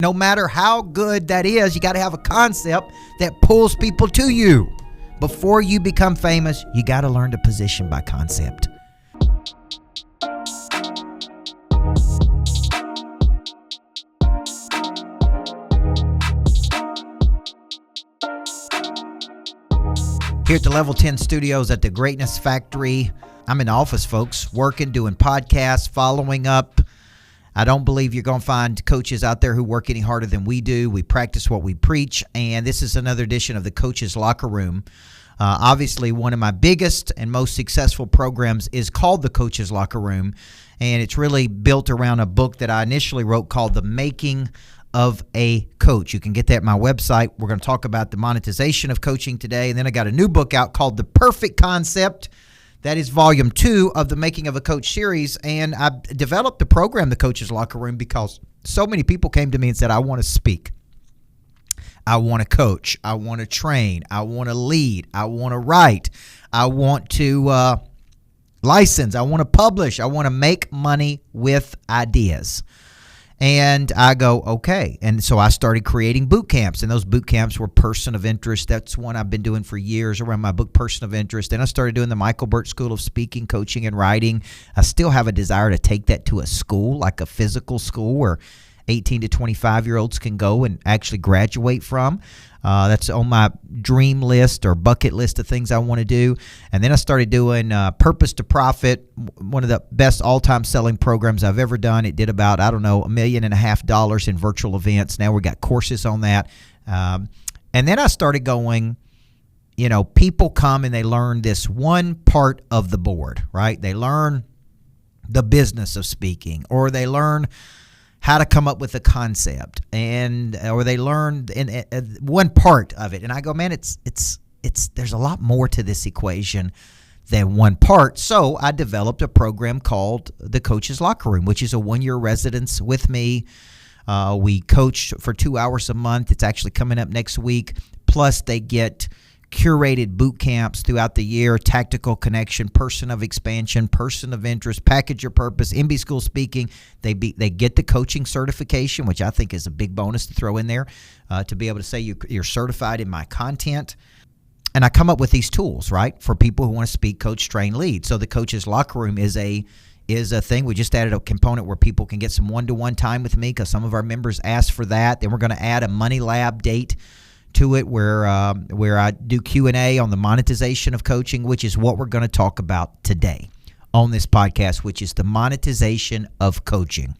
No matter how good that is, you got to have a concept that pulls people to you. Before you become famous, you got to learn to position by concept. Here at the Level 10 Studios at the Greatness Factory, I'm in the office, folks, working, doing podcasts, following up. I don't believe you're going to find coaches out there who work any harder than we do. We practice what we preach, and this is another edition of the Coach's Locker Room. Obviously, one of my biggest and most successful programs is called the Coach's Locker Room, and it's really built around a book that I initially wrote called The Making of a Coach. You can get that at my website. We're going to talk about the monetization of coaching today, and then I got a new book out called The Perfect Concept. That is volume 2 of the Making of a Coach series, and I developed the program, the Coach's Locker Room, because so many people came to me and said, I want to speak. I want to coach. I want to train. I want to lead. I want to write. I want to license. I want to publish. I want to make money with ideas. And I go, okay. And so I started creating boot camps, and those boot camps were Person of Interest. That's one I've been doing for years around my book, Person of Interest. Then I started doing the Michael Burt School of Speaking, Coaching, and Writing. I still have a desire to take that to a school, like a physical school where 18 to 25-year-olds can go and actually graduate from. That's on my dream list or bucket list of things I want to do. And then I started doing Purpose to Profit, one of the best all-time selling programs I've ever done. It did about, $1.5 million in virtual events. Now we got courses on that. And then I started going, people come and they learn this one part of the board, right? They learn the business of speaking, or they learn how to come up with a concept, or they learned in one part of it. And I go, man, there's a lot more to this equation than one part. So I developed a program called the Coach's Locker Room, which is a 1-year residence with me. We coach for 2 hours a month. It's actually coming up next week. Plus they get curated boot camps throughout the year: Tactical Connection, Person of Expansion, Person of Interest, Package Your Purpose, MB School Speaking. They get the coaching certification, which I think is a big bonus to throw in there, to be able to say you're certified in my content. And I come up with these tools, right, for people who want to speak, coach, train, lead. So the Coach's Locker Room is a thing. We just added a component where people can get some one-to-one time with me because some of our members asked for that. Then we're going to add a Money Lab date to it where I do Q&A on the monetization of coaching, which is what we're going to talk about today on this podcast, which is the monetization of coaching.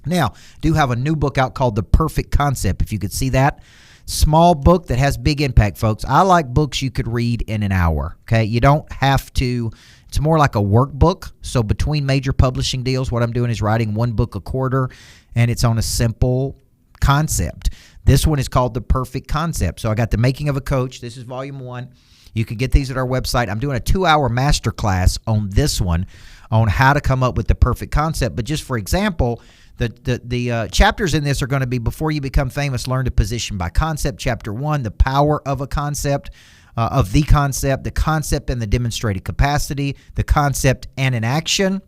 Now, I do have a new book out called The Perfect Concept. If you could see that. Small book that has big impact, folks. I like books you could read in an hour, okay? You don't have to. It's more like a workbook. So between major publishing deals, what I'm doing is writing one book a quarter, and it's on a simple concept. This one is called The Perfect Concept. So I got The Making of a Coach. This is volume 1. You can get these at our website. I'm doing a 2-hour masterclass on this one on how to come up with the perfect concept. But just for example, the chapters in this are going to be Before You Become Famous, Learn to Position by Concept. Chapter 1, The Power of a Concept, the concept and the demonstrated capacity, the concept and an action,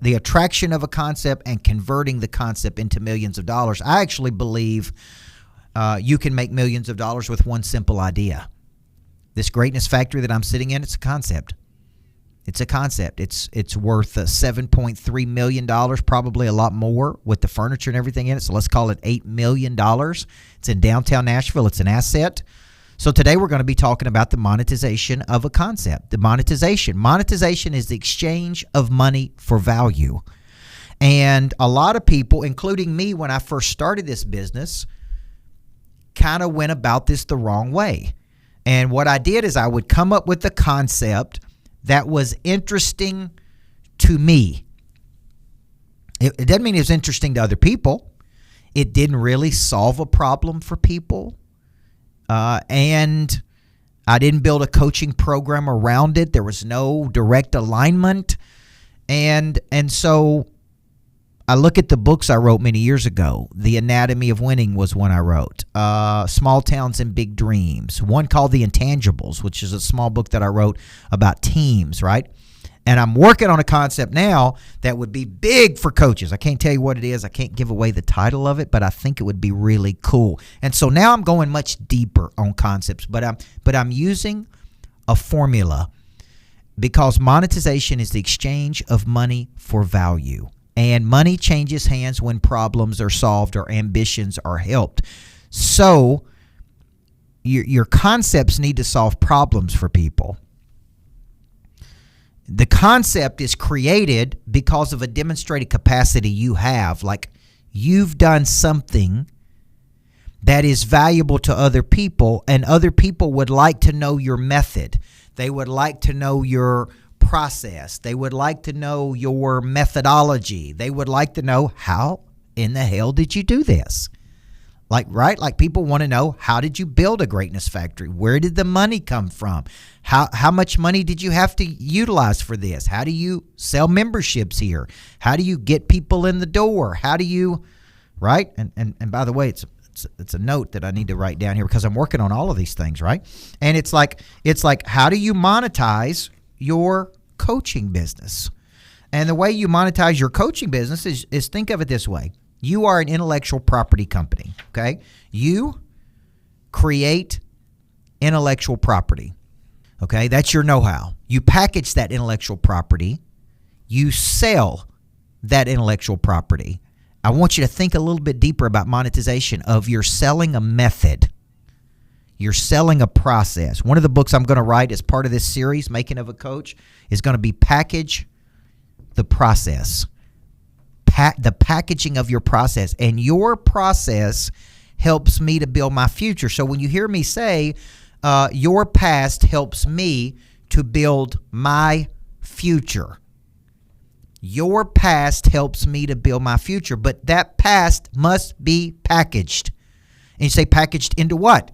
the attraction of a concept, and converting the concept into millions of dollars. I actually believe you can make millions of dollars with one simple idea. This Greatness Factory that I'm sitting in, it's a concept. It's a concept. It's worth $7.3 million, probably a lot more with the furniture and everything in it. So let's call it $8 million. It's in downtown Nashville. It's an asset. So today we're going to be talking about the monetization of a concept. The monetization. Monetization is the exchange of money for value. And a lot of people, including me when I first started this business, kind of went about this the wrong way. And what I did is I would come up with a concept that was interesting to me. It doesn't mean it was interesting to other people. It didn't really solve a problem for people. And I didn't build a coaching program around it. There was no direct alignment. And so I look at the books I wrote many years ago. The Anatomy of Winning was one I wrote. Small Towns and Big Dreams. One called The Intangibles, which is a small book that I wrote about teams, right? And I'm working on a concept now that would be big for coaches. I can't tell you what it is. I can't give away the title of it, but I think it would be really cool. And so now I'm going much deeper on concepts, but I'm using a formula because monetization is the exchange of money for value. And money changes hands when problems are solved or ambitions are helped. So your concepts need to solve problems for people. The concept is created because of a demonstrated capacity you have. Like you've done something that is valuable to other people, and other people would like to know your method. They would like to know your process. They would like to know your methodology. They would like to know, how in the hell did you do this? Like people want to know, how did you build a greatness factory? Where did the money come from? How much money did you have to utilize for this? How do you sell memberships here? How do you get people in the door? How do you, right? And by the way, it's a note that I need to write down here because I'm working on all of these things, right? And it's like how do you monetize your coaching business? And the way you monetize your coaching business is think of it this way. You are an intellectual property company, okay? You create intellectual property, okay? That's your know-how. You package that intellectual property. You sell that intellectual property. I want you to think a little bit deeper about monetization of you're selling a method. You're selling a process. One of the books I'm going to write as part of this series, Making of a Coach, is going to be Package the Process. The packaging of your process, and your process helps me to build my future. So when you hear me say your past helps me to build my future, your past helps me to build my future, but that past must be packaged. And you say packaged into what?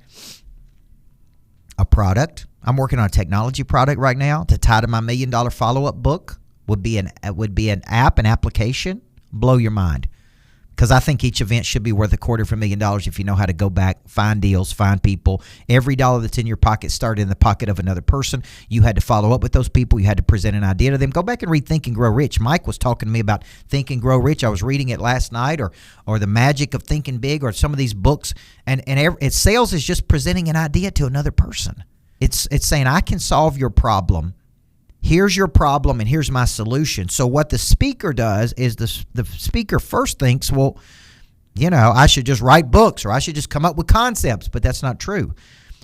A product. I'm working on a technology product right now to tie to my $1 million follow-up book. Would be an app, an application. Blow your mind, because I think each event should be worth $250,000 if you know how to go back, find deals, find people. Every dollar that's in your pocket started in the pocket of another person. You had to follow up with those people. You had to present an idea to them. Go back and read Think and Grow Rich. Mike was talking to me about Think and Grow Rich. I was reading it last night, or The Magic of Thinking Big, or some of these books. And sales is just presenting an idea to another person. It's saying, I can solve your problem. Here's your problem, and here's my solution. So what the speaker does is the speaker first thinks, well, I should just write books, or I should just come up with concepts, but that's not true.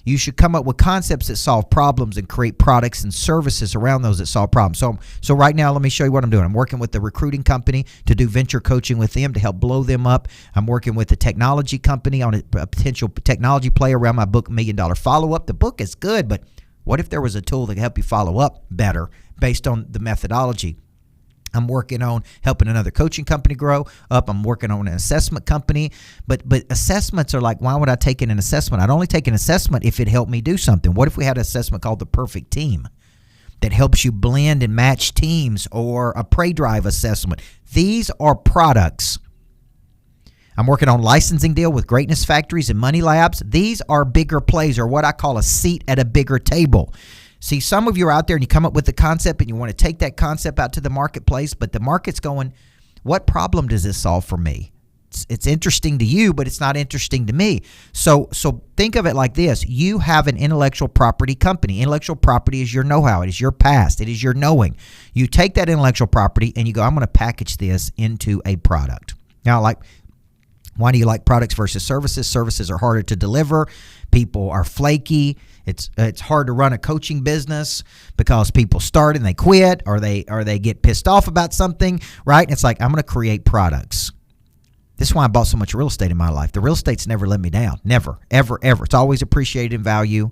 You should come up with concepts that solve problems and create products and services around those that solve problems. So right now, let me show you what I'm doing. I'm working with the recruiting company to do venture coaching with them to help blow them up. I'm working with the technology company on a potential technology play around my book, $1 Million Follow-Up. The book is good, but what if there was a tool that could help you follow up better based on the methodology? I'm working on helping another coaching company grow up. I'm working on an assessment company. But assessments are like, why would I take an assessment? I'd only take an assessment if it helped me do something. What if we had an assessment called the Perfect Team that helps you blend and match teams, or a Prey Drive assessment? These are products. I'm working on licensing deal with Greatness Factories and Money Labs. These are bigger plays, or what I call a seat at a bigger table. See, some of you are out there and you come up with the concept and you want to take that concept out to the marketplace, but the market's going, what problem does this solve for me? It's interesting to you, but it's not interesting to me. So think of it like this. You have an intellectual property company. Intellectual property is your know-how. It is your past. It is your knowing. You take that intellectual property and you go, I'm going to package this into a product. Now, why do you like products versus services? Services are harder to deliver. People are flaky. It's hard to run a coaching business because people start and they quit, or they get pissed off about something, right? And it's like, I'm going to create products. This is why I bought so much real estate in my life. The real estate's never let me down. Never, ever, ever. It's always appreciated in value.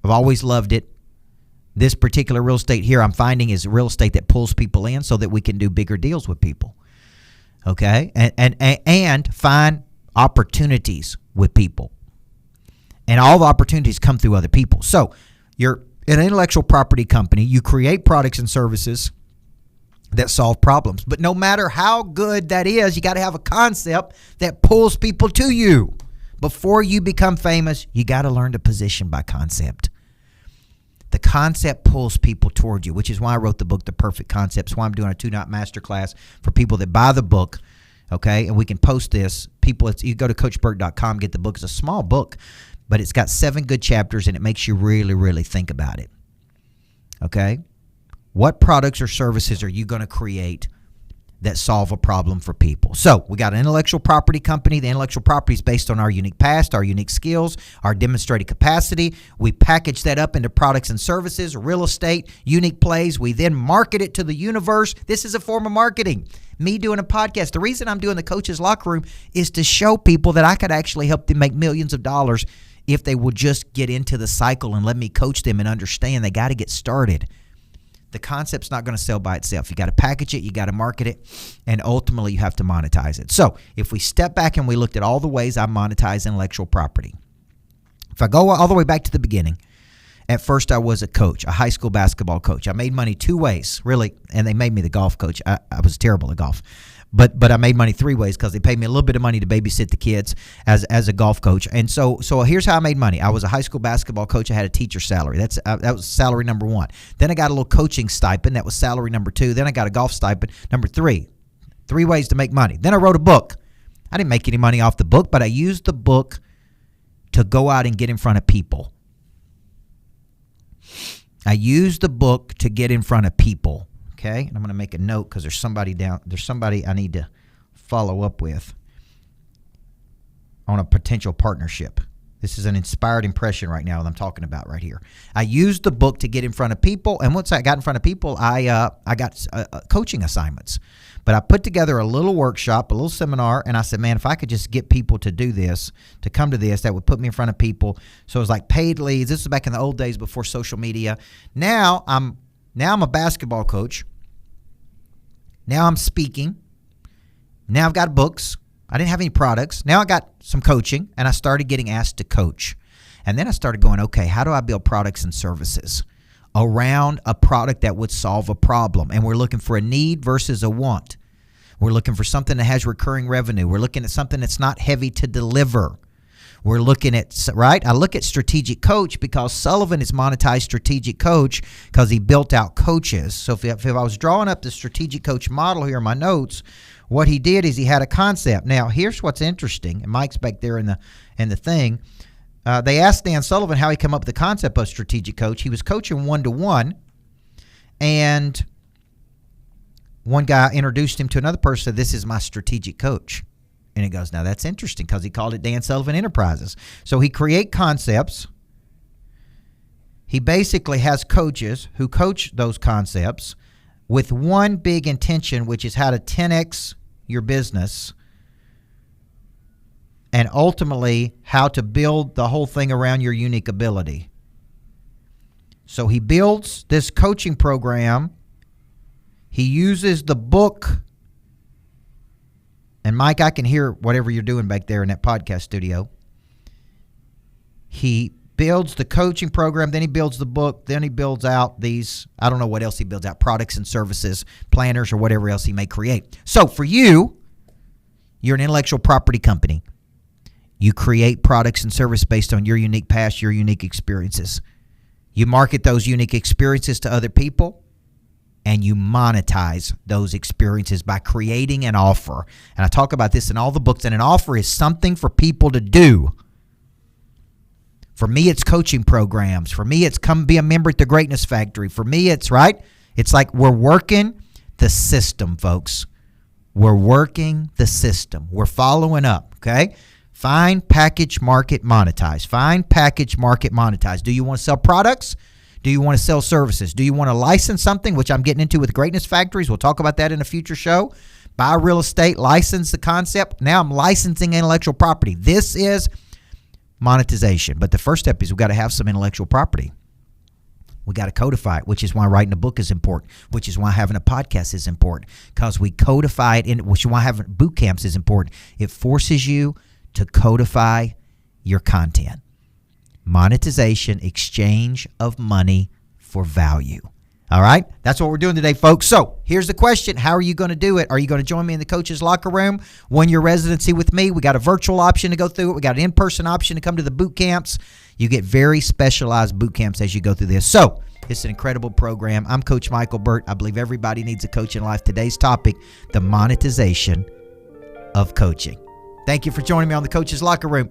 I've always loved it. This particular real estate here I'm finding is real estate that pulls people in so that we can do bigger deals with people. Okay, and find opportunities with people, and all the opportunities come through other people. So you're an intellectual property company. You create products and services that solve problems, but no matter how good that is, you got to have a concept that pulls people to you. Before you become famous, you got to learn to position by concept. The concept pulls people toward you, which is why I wrote the book, The Perfect Concepts, why I'm doing a 2-night masterclass for people that buy the book, okay? And we can post this. People, you go to coachburt.com, get the book. It's a small book, but it's got 7 good chapters, and it makes you really, really think about it, okay? What products or services are you going to create that solve a problem for people? So we got an intellectual property company. The intellectual property is based on our unique past, our unique skills, our demonstrated capacity. We package that up into products and services, real estate, unique plays. We then market it to the universe. This is a form of marketing. Me doing a podcast. The reason I'm doing the Coach's Locker Room is to show people that I could actually help them make millions of dollars if they will just get into the cycle and let me coach them and understand they got to get started. The concept's not going to sell by itself. You got to package it, you got to market it, and ultimately you have to monetize it. So if we step back and we looked at all the ways I monetize intellectual property, if I go all the way back to the beginning, at first I was a coach, a high school basketball coach. I made money 2 ways, really, and they made me the golf coach. I was terrible at golf. But I made money 3 ways because they paid me a little bit of money to babysit the kids as a golf coach. And so here's how I made money. I was a high school basketball coach. I had a teacher salary. That was salary number 1. Then I got a little coaching stipend. That was salary number 2. Then I got a golf stipend number 3. 3 ways to make money. Then I wrote a book. I didn't make any money off the book, but I used the book to go out and get in front of people. I used the book to get in front of people. Okay, and I'm going to make a note because there's somebody I need to follow up with on a potential partnership. This is an inspired impression right now that I'm talking about right here. I used the book to get in front of people, and once I got in front of people, I got coaching assignments. But I put together a little workshop, a little seminar, and I said, man, if I could just get people to do this, to come to this, that would put me in front of people. So it was like paid leads. This was back in the old days before social media. Now I'm a basketball coach. Now I'm speaking. Now I've got books. I didn't have any products. Now I got some coaching, and I started getting asked to coach. And then I started going, okay, how do I build products and services around a product that would solve a problem? And we're looking for a need versus a want. We're looking for something that has recurring revenue. We're looking at something that's not heavy to deliver. We're looking at, right? I look at strategic coach because Sullivan is monetized strategic coach because he built out coaches. So if I was drawing up the strategic coach model here in my notes, what he did is he had a concept. Now, here's what's interesting, and Mike's back there in the thing. They asked Dan Sullivan how he came up with the concept of strategic coach. He was coaching 1-to-1, and one guy introduced him to another person, said, this is my strategic coach. And he goes, now that's interesting because he called it Dan Sullivan Enterprises. So he create concepts. He basically has coaches who coach those concepts with one big intention, which is how to 10x your business and ultimately how to build the whole thing around your unique ability. So he builds this coaching program. He uses the book. And Mike, I can hear whatever you're doing back there in that podcast studio. He builds the coaching program, then he builds the book, then he builds out these, I don't know what else he builds out, products and services, planners, or whatever else he may create. So for you, you're an intellectual property company. You create products and services based on your unique past, your unique experiences. You market those unique experiences to other people. And you monetize those experiences by creating an offer. And I talk about this in all the books. And an offer is something for people to do. For me, it's coaching programs. For me, it's come be a member at the Greatness Factory. For me, it's right. It's like we're working the system, folks. We're working the system. We're following up, okay? Find, package, market, monetize. Find, package, market, monetize. Do you want to sell products? Do you want to sell services? Do you want to license something, which I'm getting into with Greatness Factories? We'll talk about that in a future show. Buy real estate, license the concept. Now I'm licensing intellectual property. This is monetization. But the first step is we've got to have some intellectual property. We got to codify it, which is why writing a book is important, which is why having a podcast is important, because we codify it, which is why having boot camps is important. It forces you to codify your content. Monetization, exchange of money for value. All right, that's what we're doing today, folks. So here's the question. How are you going to do it? Are you going to join me in the coach's locker room? 1-year residency with me. We got a virtual option to go through it. We got an in-person option to come to the boot camps. You get very specialized boot camps as you go through this. So it's an incredible program. I'm Coach Michael Burt. I believe everybody needs a coach in life. Today's topic, the monetization of coaching. Thank you for joining me on the coach's locker room.